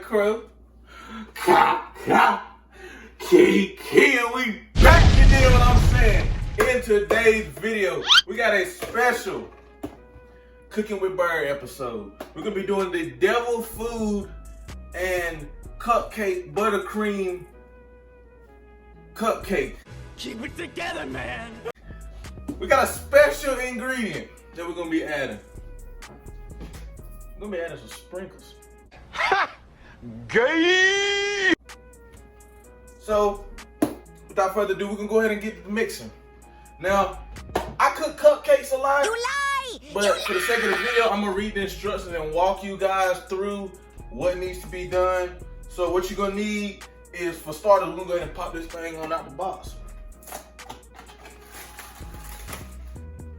crew. Kiki, and we back, you know what I'm saying? In today's video, we got a special Cooking with Bird episode. We're gonna be doing the devil food and cupcake buttercream cupcake. Keep it together, man. We got a special ingredient that we're gonna be adding. We're gonna be adding some sprinkles. Ha! Gay! So, without further ado, we're gonna go ahead and get the mixing. Now, I cook cupcakes a lot. You lie! But for the sake of the video, I'm gonna read the instructions and walk you guys through what needs to be done. So what you're gonna need is, for starters, we're gonna go ahead and pop this thing on out the box.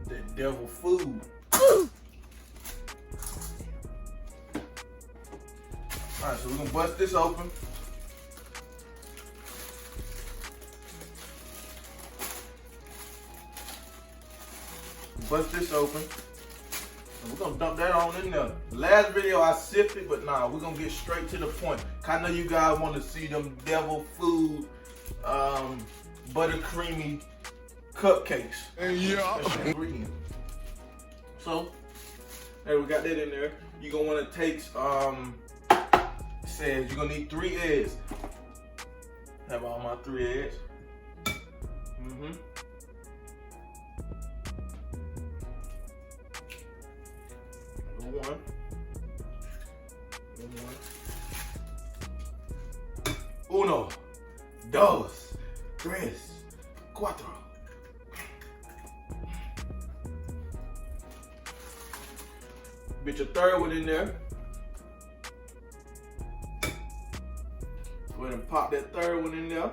The devil food. All right, so we're gonna bust this open. Bust this open. And we're gonna dump that on in there. Last video I sifted, but nah, we're gonna get straight to the point. I know you guys want to see them devil food, buttercreamy cupcakes. Yeah. That's your ingredient. So, hey, we got that in there. You're gonna want to take, it says you're gonna need 3 eggs. Have all my 3 eggs. Uno, dos, tres, cuatro. Get your third one in there. Go ahead and pop that third one in there.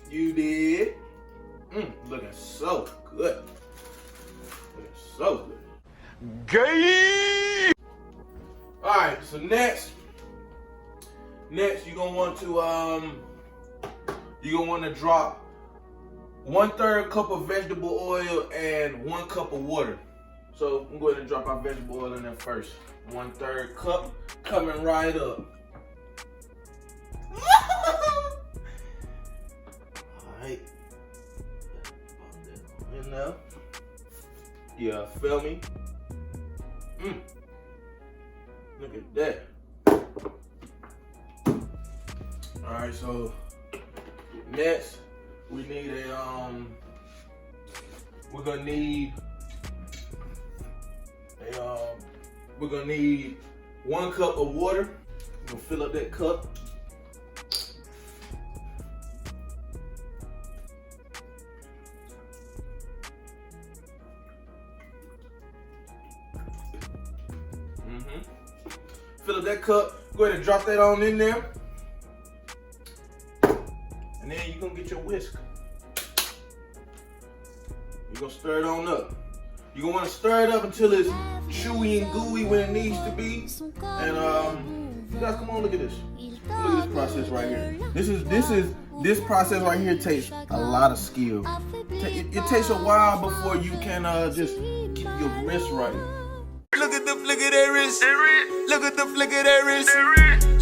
You did. Looking so good. Looking so good. Gay! Alright, so next you're gonna want to drop 1/3 cup of vegetable oil and 1 cup of water. So I'm going to drop our vegetable oil in there first. 1/3 cup coming right up. Alright. Pop that in there. Yeah, feel me? Look at that. Alright, so next we need we're gonna need 1 cup of water. We're gonna fill up that cup. Fill up that cup. Go ahead and drop that on in there. And then you're gonna get your whisk. You're gonna stir it on up. You're gonna wanna stir it up until it's chewy and gooey when it needs to be. And you guys, come on, look at this. Look at this process right here. This process right here takes a lot of skill. It takes a while before you can just get your wrist right. Look at the flick of that wrist. Look at the flick of that wrist.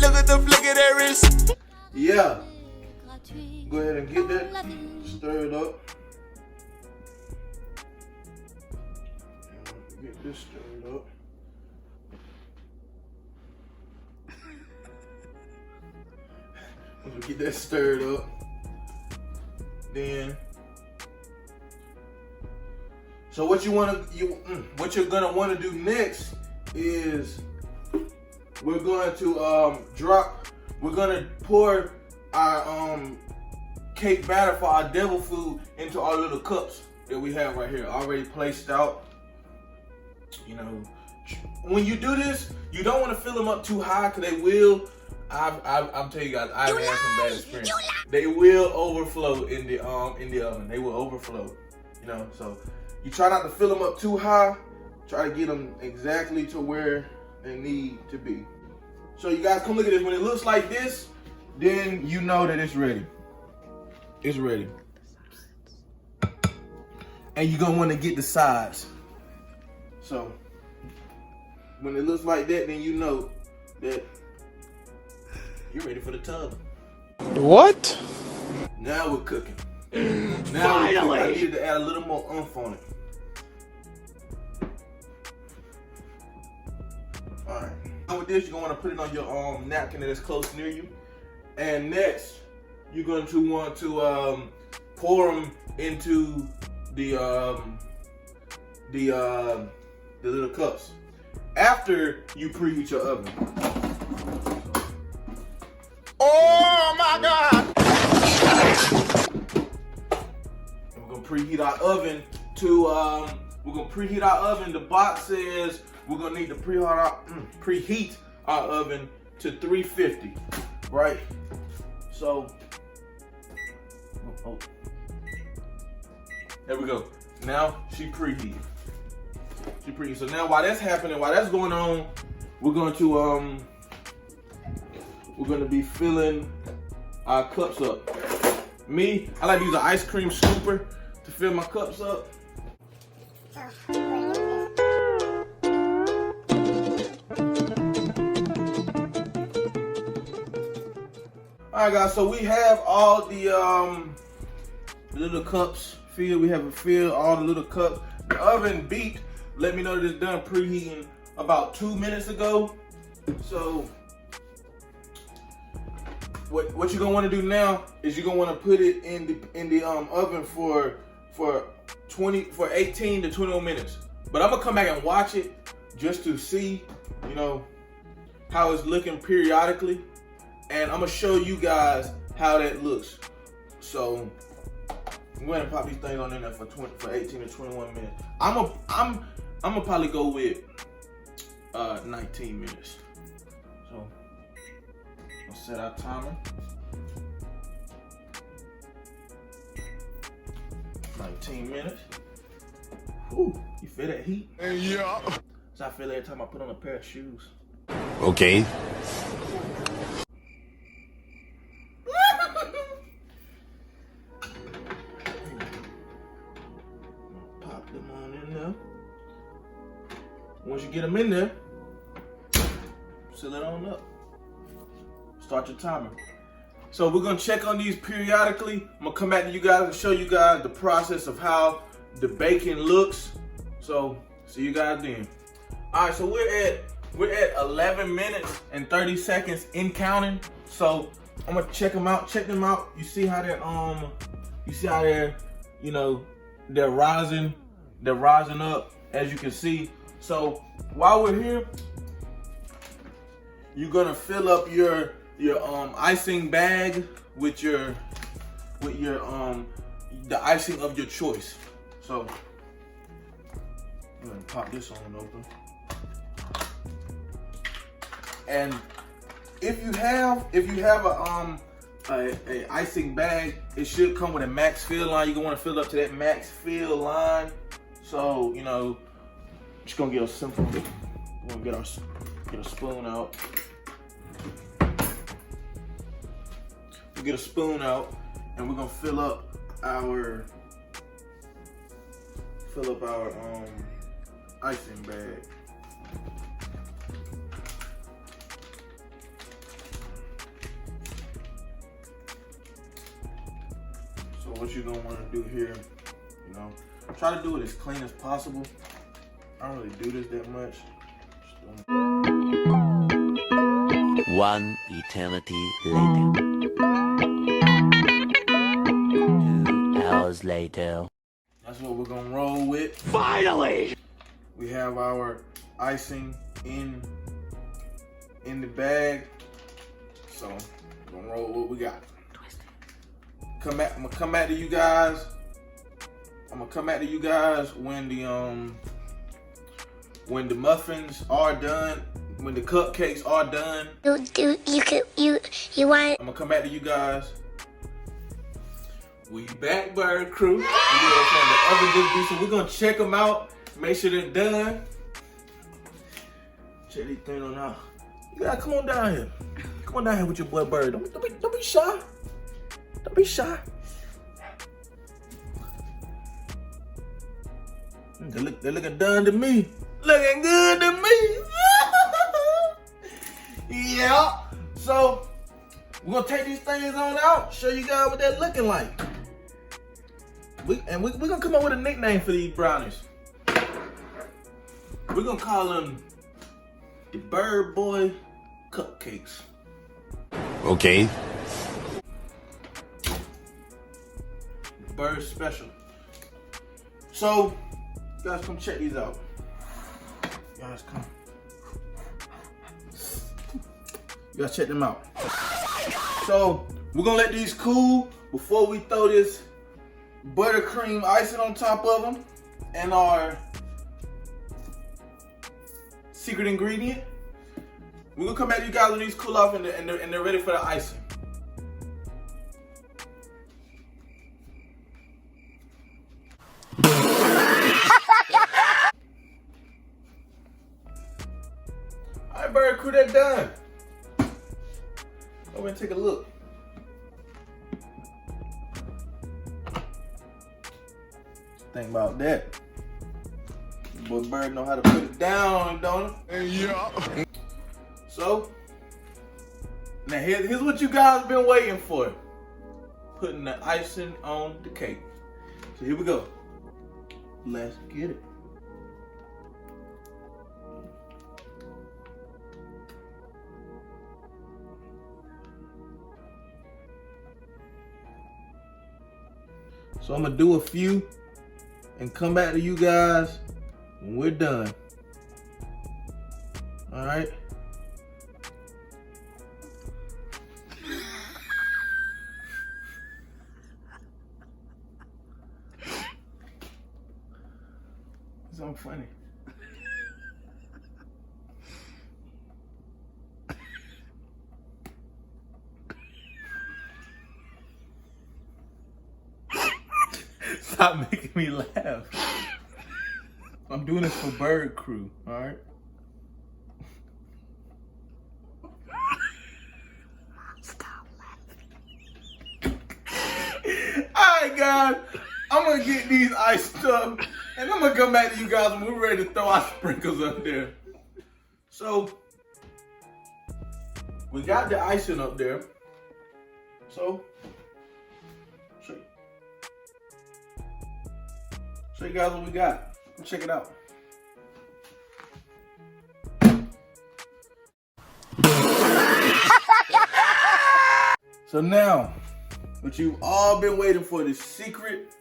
Look at the flick of that wrist. Yeah. Go ahead and get that. Stir it up. Get this stirred up. Once we get that stirred up, then so what you're gonna want to do next is we're going to pour our cake batter for our devil food into our little cups that we have right here already placed out. You know, when you do this, you don't want to fill them up too high because they will. I'm telling you guys, I've had some bad experience. They will overflow in the oven. They will overflow. You know, so you try not to fill them up too high. Try to get them exactly to where they need to be. So you guys, come look at this. When it looks like this, then you know that it's ready. It's ready. And you're gonna want to get the sides. So when it looks like that, then you know that You're ready for the tub. What? Now we're cooking. Now we're cooking. I needed to add a little more oomph on it. Alright. Now with this, you're going to want to put it on your napkin that is close near you. And next, you're going to want to pour them into the little cups after you preheat your oven. Oh my God! And we're gonna preheat our oven to The box says we're gonna need to preheat our oven to 350, right? So, there we go. Now she preheated. So now while that's happening, while that's going on, we're going to be filling our cups up. Me, I like to use an ice cream scooper to fill my cups up. Alright guys, so we have all the little cups filled. We have it filled, all the little cups. The oven beat. Let me know that it's done preheating about 2 minutes ago. So what you're gonna want to do now is you're gonna want to put it in the oven for 18 to 21 minutes. But I'm gonna come back and watch it just to see, you know, how it's looking periodically, and I'm gonna show you guys how that looks. So I'm gonna pop these things on in there for 18 to 21 minutes. I'm gonna probably go with 19 minutes. So I'll set our timer. 19 minutes. Ooh, you feel that heat? Yeah. So I feel every time I put on a pair of shoes. Okay. Pop them on in there. Once you get them in there, seal it on up. Start your timer. So we're gonna check on these periodically. I'm gonna come back to you guys and show you guys the process of how the bacon looks. So see you guys then. All right, so we're at 11 minutes and 30 seconds in counting. So I'm gonna check them out. You see how they're you know, they're rising up, as you can see. So while we're here, you're gonna fill up your icing bag with the icing of your choice. So I'm gonna pop this on open. And if you have a icing bag, it should come with a max fill line. You're gonna want to fill up to that max fill line. So, you know, just gonna get a simple, we're gonna get a spoon out. We'll get a spoon out and we're gonna fill up our icing bag. So what you're gonna want to do here, you know, try to do it as clean as possible. I don't really do this that much. One eternity later. 2 hours later. That's what we're gonna roll with. Finally! We have our icing in the bag. So we're gonna roll with what we got. I'm gonna come back to you guys. When the muffins are done, when the cupcakes are done. You want? I'm gonna come back to you guys. We back, Bird Crew. The oven just beat, so we're gonna check them out, make sure they're done. Check these things on out. You gotta come on down here. Come on down here with your boy Bird. Don't be shy. Don't be shy. They're looking done to me. Looking good to me. Yeah. So We're gonna take these things on out, show you guys what they're looking like. We're gonna come up with a nickname for these brownies. We're gonna call them the Bird Boy Cupcakes. Okay. Bird Special. So, you guys come check these out. You guys come. You guys check them out. So, we're gonna let these cool before we throw this buttercream icing on top of them and our secret ingredient. We're gonna come back to you guys when these cool off and they're ready for the icing. Alright, Bird Crew, they're done. Over and take a look. Think about that. Boy, Bird know how to put it down, don't he? Yeah. So, now here's what you guys have been waiting for. Putting the icing on the cake. So here we go. Let's get it. So I'm gonna do a few and come back to you guys when we're done. All right. Something funny. Stop making me laugh. I'm doing this for Bird Crew, all right? Stop laughing. All right, guys. I'm gonna get these iced up, and I'm gonna come back to you guys when we're ready to throw our sprinkles up there. So, we got the icing up there. So, show you guys what we got. Check it out. So now, what you've all been waiting for, the secret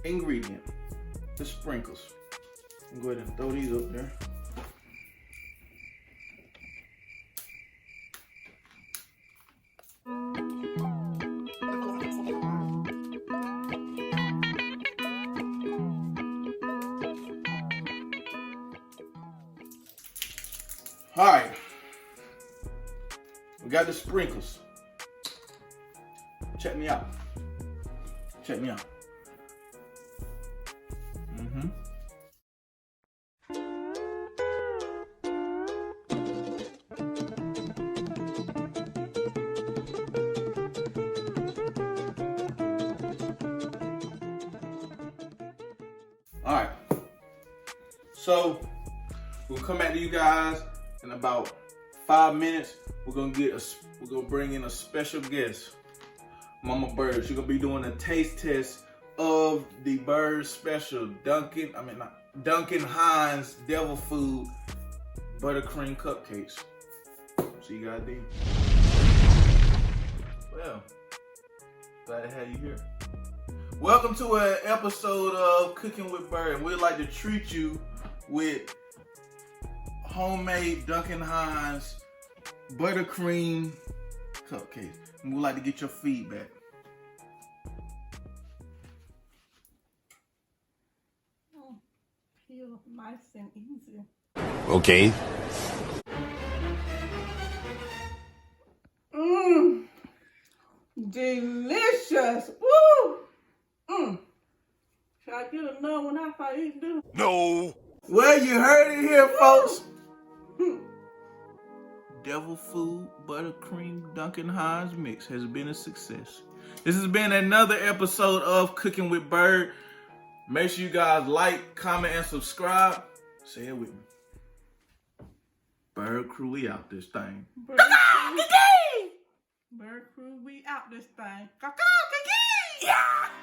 ingredient, the sprinkles. I'm going to go ahead and throw these up there. All right, we got the sprinkles. Check me out. Check me out. All right. So we'll come back to you guys in about 5 minutes. We're gonna bring in a special guest, Mama Bird. She's gonna be doing a taste test of the Bird Special Dunkin' Hines Devil Food Buttercream Cupcakes. See you guys then. Well, glad to have you here. Welcome to an episode of Cooking with Bird. We'd like to treat you with homemade Dunkin' Hines buttercream cupcakes. And we'd like to get your feedback. Feel nice and easy. Okay. Mmm. Delicious. Woo. Mmm. Should I get another one after I eat this? No. Well, you heard it here, folks. Devil Food Buttercream Dunkin' Hines Mix has been a success. This has been another episode of Cooking with Bird. Make sure you guys like, comment, and subscribe. Say it with me. Bird Crew, we out this thing. Bird. Bird Crew, we out this thing. Caw-caw, kiki! Yeah!